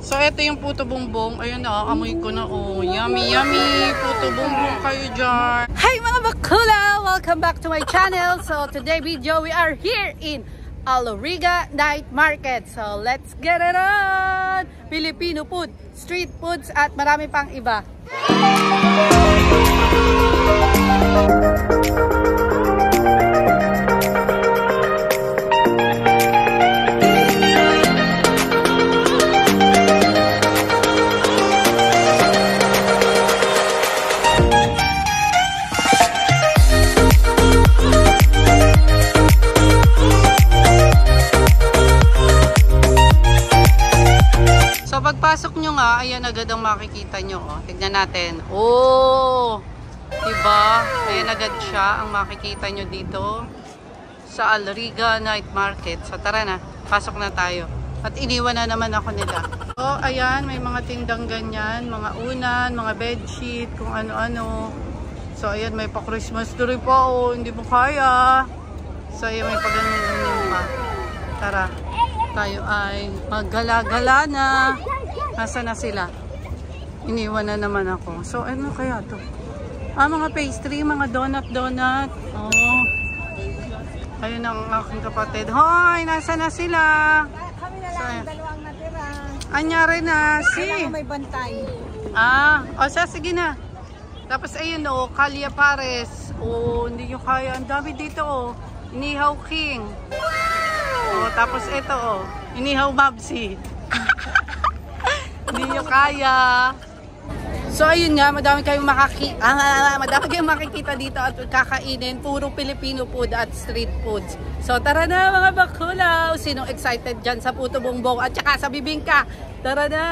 So, ito yung puto bumbong. Ayun, nakakamoy ko na. Oh, yummy, yummy. Puto bumbong kayo dyan. Hi mga bakula! Welcome back to my channel. So, today video, we are here in Aloriga Night Market. So, let's get it on! Filipino food, street foods, at marami pang iba. Pagpasok nyo nga, ayan agad ang makikita nyo. Oh. Tignan natin. Oh! Diba? Ayan agad siya ang makikita nyo dito sa Aloriga Night Market. So tara na, pasok na tayo. At iniwan na naman ako nila. So ayan, may mga tindang ganyan, mga unan, mga bedsheet, kung ano-ano. So ayan, may pa-Christmas tree pa. Oh, hindi mo kaya. So ayan, may pag-ganyan pa. Tara, tayo ay maggala-gala na. Nasa na sila? Iniwan na naman ako. So, ano kaya to? Mga pastry, mga donut. Oh. Ayun ang aking kapatid. Hoy, nasa na sila? Kami na lang, dalawang natira. Anyari na, si? May bantay. Sige na. Tapos ayun Calia Pares. Oh, hindi nyo kaya. Ang dami dito Inihaw King. Tapos ito Inihaw Mabsi. Hindi nyo kaya. So ayun nga, madami kayong makikita dito at kakainin. Puro Filipino food at street foods. So tara na mga bakulaw. Sinong excited dyan sa puto bongbong at saka sa bibingka? Tara na!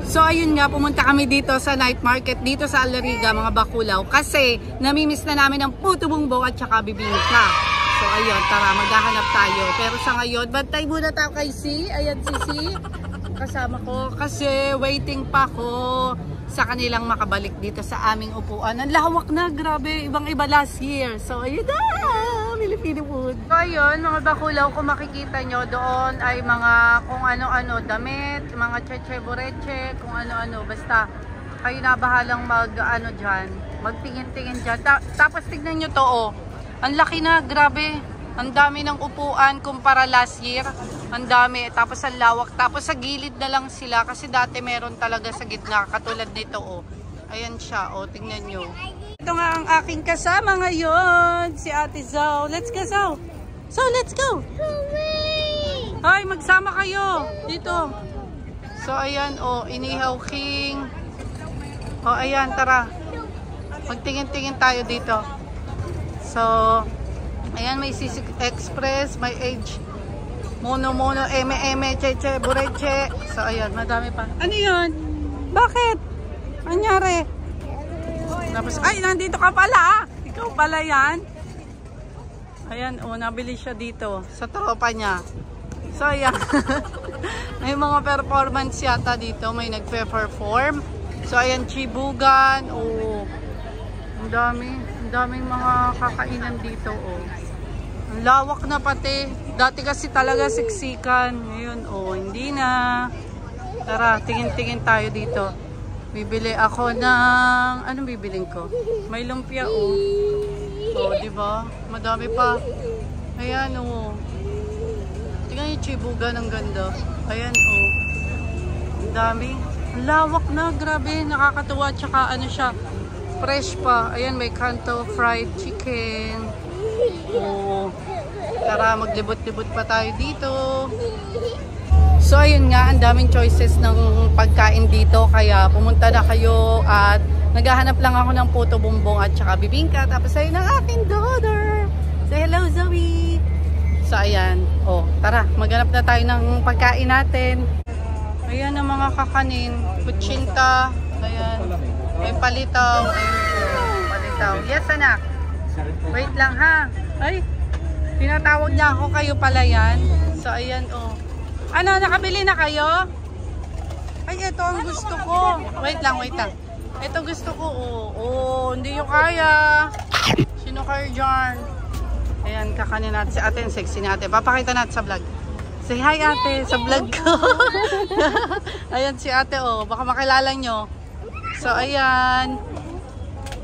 So ayun nga, pumunta kami dito sa night market dito sa Aloriga mga bakulaw. Kasi namimiss na namin ang puto bongbong at saka bibingka. So ayun, tara maghahanap tayo. Pero sa ngayon, bantay muna tayo kay Si. Ayan si kasama ko kasi waiting pa ko sa kanilang makabalik dito sa aming upuan. Ang lawak na, grabe, ibang-iba last year. So ayun na, Filipino food. So ayun, mga bakulaw, kung makikita nyo doon ay mga kung ano-ano, damit, mga cheche-bureche, kung ano-ano, basta kayo na bahalang dyan, magtingin-tingin dyan. Tapos tignan nyo to ang laki na, grabe. Ang dami ng upuan kumpara last year. Ang dami. Tapos ang lawak. Tapos sa gilid na lang sila. Kasi dati meron talaga sa gitna. Katulad nito Ayan siya. Tingnan nyo. Ito nga ang aking kasama ngayon. Si Ate Zau. Let's go, Zau. So, let's go. Ay, magsama kayo. Dito. So, ayan. Inihaw King. Ayan. Tara. Magtingin-tingin tayo dito. So, ayan, may Sisig Express, may Age, Mono, Eme, Cheche, Bureche. So, ayan, madami pa. Ano yun? Bakit? Anyari? Tapos, ay, nandito ka pala. Ikaw pala yan. Ayan, nabili siya dito sa tropa niya. So, ayan. May mga performance yata dito. May nagpe-perform. So, ayan, Chibugan. Ang daming mga kakainan dito Ang lawak na pati. Dati kasi talaga siksikan. Ngayon hindi na. Tara, tingin-tingin tayo dito. Bibili ako ng anong bibiling ko? May lumpia diba? Madami pa. Ayan Tingnan yung Chibugan, ang ganda. Ayan Ang dami. Ang lawak na, grabe, nakakatuwa. Tsaka siya, fresh pa. Ayan, may Kanto fried chicken. Tara, maglibot-libot pa tayo dito. So, ayun nga, ang daming choices ng pagkain dito. Kaya pumunta na kayo at naghahanap lang ako ng puto bongbong at saka bibingka. Tapos ayun ang aking daughter. Say hello, Zoe. So, ayan. Tara, maghanap na tayo ng pagkain natin. Ayan ang mga kakanin. Kutsinta. Ayan. May palitaw. Palitaw. Yes, anak. Wait lang, ha. Ay, tinatawag niya ako. Kayo pala yan. So, ayan, Ano, nakabili na kayo? Ay, ito ang gusto ko. Wait lang. Ito gusto ko, hindi nyo kaya. Sino kayo dyan? Ayan, kakanin natin si ate. Sexy ni ate. Papakita natin sa vlog. Say hi ate sa vlog ko. Ayan si ate, oh. Baka makilala nyo. So, ayan.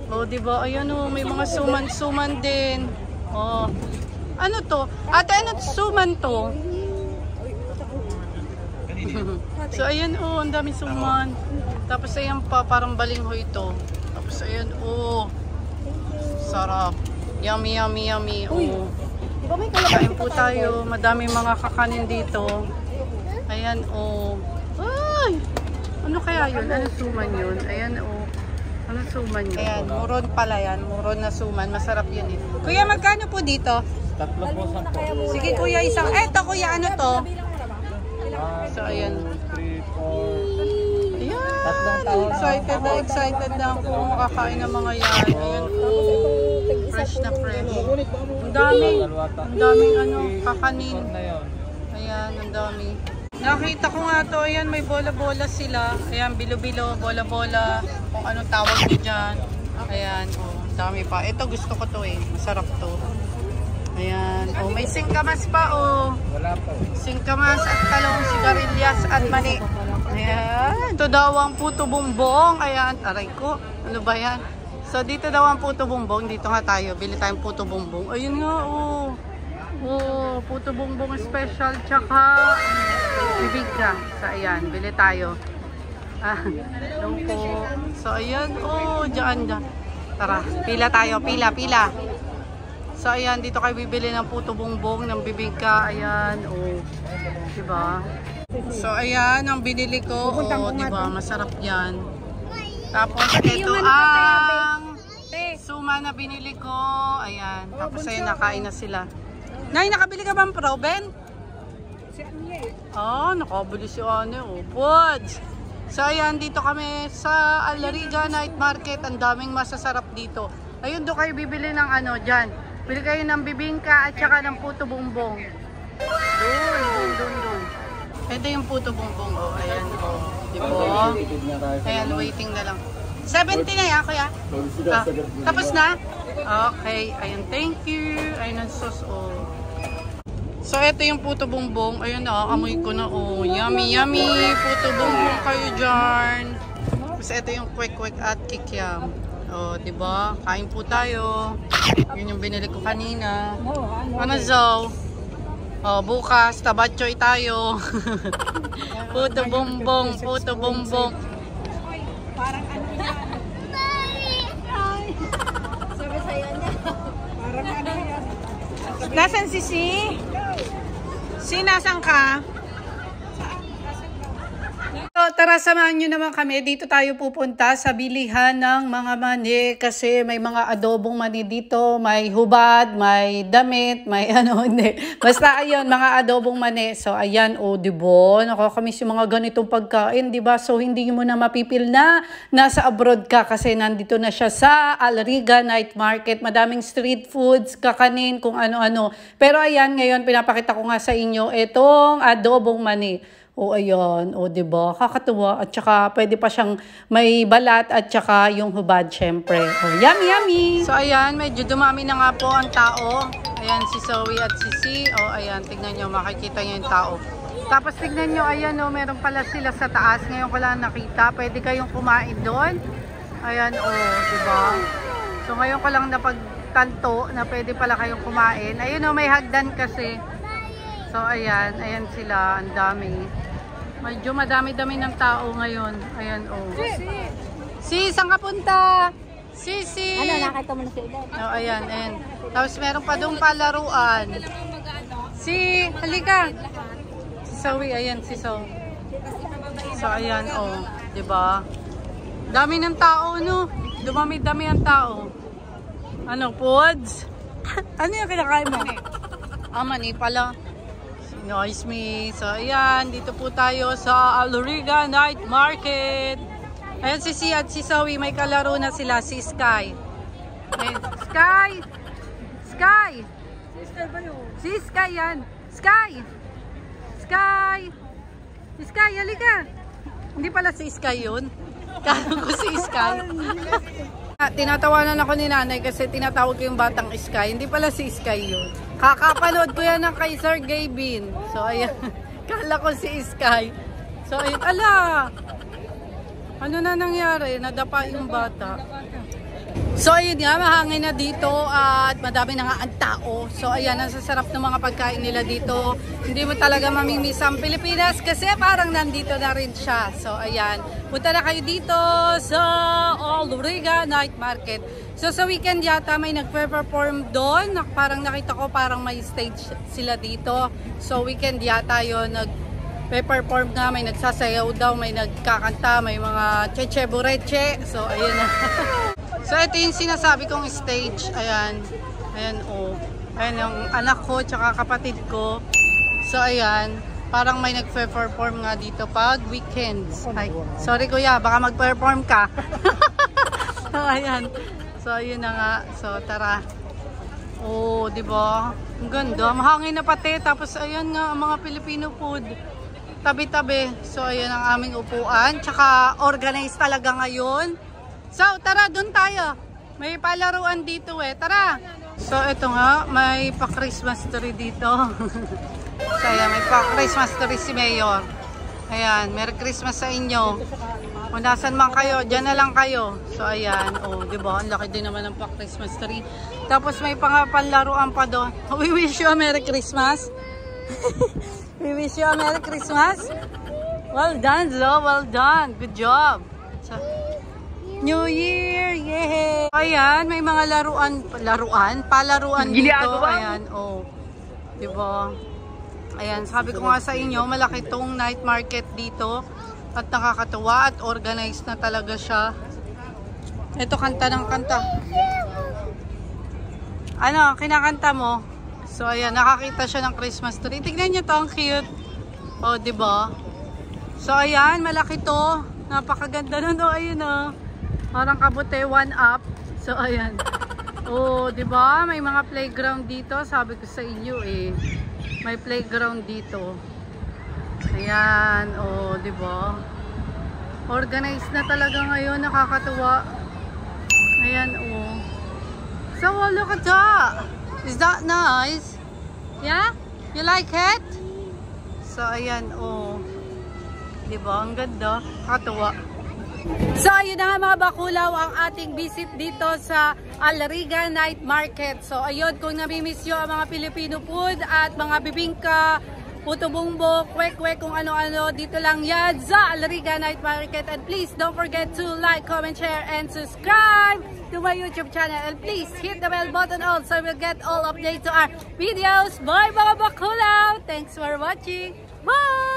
Oh, diba? Ayan, oh. May mga suman-suman din. Oh. Ano to? Ate, ano suman to? So, ayan, oh. Ang dami suman. Tapos, ayan pa. Parang balingho ito. Tapos, ayan, oh. Sarap. Yummy, yummy, yummy. Oh. Kain po tayo. Madami mga kakanin dito. Ayan, oh. Ay! Ano kaya yun? Ano suman yun? Ayan, oh. Ano suman yun? Ayan, muron pala yan. Muron na suman. Masarap yun eh. Kuya, magkano po dito? 3 po, 10. Sige, kuya, isang. Eto, kuya, ano to? So, ayan. 3, 4. Ayan. Excited na ako. Makakain ng mga yan. Ayan, oh. Fresh na fresh. Ang daming ano, kakanin. Ayan, ang dami. Nakita ko nga to, ayan, may bola-bola sila. Ayan, bilo-bilo, bola-bola, kung anong tawag nyo dyan. Ayan, oh, dami pa. Ito gusto ko to eh, masarap to. Ayan, oh, may singkamas pa, oh. Wala po. Singkamas at talong, sigarilyas at mani. Ayan, ito daw ang puto bumbong. Ayan, aray ko, ano ba yan? So, dito daw ang puto bumbong. Dito nga tayo, bili tayong puto bumbong. Ayun nga, oh. Oh, puto bumbong special, tsaka bibig ka. So, ayan, bili tayo. Ah, po. So, ayan, oh, dyan. Tara, pila tayo, pila. So, ayan, dito kayo bibili ng puto bumbong, ng bibig ka. Ayan, oh, diba? So, ayan, ang binili ko. Oh, diba, masarap yan. Tapos, ito ang suma na binili ko. Ayan, tapos ayun, nakain na sila. Nay, nakabili ka bang proben? Nakabili si Ane. Oh, Pods. So, ayan, dito kami sa Alariga Night Market. Ang daming masasarap dito. Ayun, doon kayo bibili ng ano, dyan. Bili kayo ng bibingka at saka ng puto bumbong. Doon. Ito yung puto bumbong. Oh, ayan. Oh, diba? Ayan, waiting na lang. 70 na yan, kuya. Tapos na? Okay. Ayan, thank you. Ayan ang sauce, oh. So, ito yung puto bumbong. Ayun, amoy ko na, oh. Yummy, yummy. Puto bumbong kayo dyan. Tapos, ito yung kwek-kwek at kikiam. Oh, diba? Kain po tayo. Yun yung binili ko kanina. Ano, Zoe? Oh, bukas, tabatchoy tayo. Puto bumbong, puto bumbong. Parang ano yan. Sabi sa'yo niya. Parang ano yan. Nasaan si Si? Si, nasan ka? So, tara, samahan nyo naman kami. Dito tayo pupunta sa bilihan ng mga mani kasi may mga adobong mani dito. May hubad, may damit, may ano, hindi. Basta ayun, mga adobong mani. So, ayan, oh, diba? Nakakamiss yung mga ganitong pagkain, diba? So, hindi mo na mapipil na nasa abroad ka kasi nandito na siya sa Alariga Night Market. Madaming street foods, kakanin, kung ano-ano. Pero ayan, ngayon, pinapakita ko nga sa inyo itong adobong mani. O, ayan. O, diba? Kakatuwa. At saka, pwede pa siyang may balat at saka yung hubad, syempre. O, yummy, yummy! So, ayan. Medyo dumami na nga po ang tao. Ayan, si Zoe at si Si. O, ayan. Tignan nyo. Makikita nyo yung tao. Tapos, tignan nyo. Ayan, o. Meron pala sila sa taas. Ngayon ko lang nakita. Pwede kayong kumain doon. Ayan, o. Diba? So, ngayon ko lang napagtanto na pwede pala kayong kumain. Ayun, o. May hagdan kasi. So, ayan. Ayan sila. Ang dami. Medyo madami-dami ng tao ngayon. Ayan, oh. Si, saan ka punta? Si. Ano, nakita mo na si Uday? Oh, ayan. Tapos meron pa doon palaruan. Si, halika. Si Zoe, ayan, si Zoe. So, ayan, oh. Diba? Dami ng tao, no? Dumami-dami ang tao. Ano, Pods? Ano yung kinakain mo? Mani pala. Nice me. So, ayan. Dito po tayo sa Alariga Night Market. Ayan si Si at si Zoe. May kalaro na sila. Si Sky. Ayan. Sky! Sky! Si Sky yan. Sky! Sky! Si Sky, halika. Hindi pala si Sky yun. Kala ko si Sky. Tinatawanan ako ni nanay kasi tinatawag ko yung batang Sky. Hindi pala si Sky yun. Kakapanood ko yan ng kay Sir Gavin. So, ayan. Kala ko si Sky. So, ayun, ala! Ano na nangyari? Nadapa yung bata. So, ayun nga, mahangin na dito at madami na nga ang tao. So, ayan, ang sasarap ng mga pagkain nila dito. Hindi mo talaga mamimiss ang Pilipinas kasi parang nandito na rin siya. So, ayan, punta na kayo dito sa Aloriga Night Market. So, sa weekend yata may nagpe-perform doon. Parang nakita ko parang may stage sila dito. So, weekend yata yun, nag-perform nga, may nagsasayaw daw, may nagkakanta, may mga cheche-bureche. So, ayun na. So, ito yung sinasabi kong stage. Ayan. Ayan, oh. Ayan yung anak ko, tsaka kapatid ko. So, ayan. Parang may nagpe-perform nga dito pag weekends. Ay, sorry kuya, baka mag-perform ka. So, ayan. So, ayun na nga. So, tara. Oh, di ba? Ang ganda. Mahangin na pati. Tapos, ayan nga, ang mga Filipino food. Tabi-tabi. So, ayan ang aming upuan. Tsaka, organized talaga ngayon. So, tara, dun tayo. May palaruan dito eh. Tara! So, ito nga, may pa-Christmas tree dito. So, ayan, may pa-Christmas tree si Mayor. Ayan, Merry Christmas sa inyo. Kung nasan man kayo, dyan na lang kayo. So, ayan, oh, diba? Ang laki din naman ng pa-Christmas tree. Tapos, may panlaruan pa doon. We wish you a Merry Christmas. We wish you a Merry Christmas. Well done, Zo. Well done. Good job. So, New Year! Yay! Ayan, may mga palaruan dito. Ayan, oh. Diba? Ayan, sabi ko nga sa inyo, malaki tong night market dito. At nakakatuwa at organized na talaga siya. Ito, kanta ng kanta. Ano, kinakanta mo? So, ayan, nakakita siya ng Christmas tree. Tignan niyo to, ang cute. Oh, diba? So, ayan, malaki to. Napakaganda na no, ayun oh. Parang kabote, one up. So, ayan. Oh, diba? May mga playground dito. Sabi ko sa inyo eh. May playground dito. Ayan. Oh, diba? Organized na talaga ngayon. Nakakatuwa. Ayan, oh. So, oh, look at that. Is that nice? Yeah? You like it? So, ayan, oh. Diba? Ang ganda. Nakakatuwa. So, ayun na nga mga bakulaw ang ating visit dito sa Aloriga Night Market. So, ayun, kung namimiss nyo ang mga Filipino food at mga bibingka, puto bumbo, kwek-kwek, kung ano-ano, dito lang yan sa Aloriga Night Market. And please, don't forget to like, comment, share, and subscribe to my YouTube channel. And please, hit the bell button also so we'll get all updates to our videos. Bye mga bakulaw! Thanks for watching! Bye!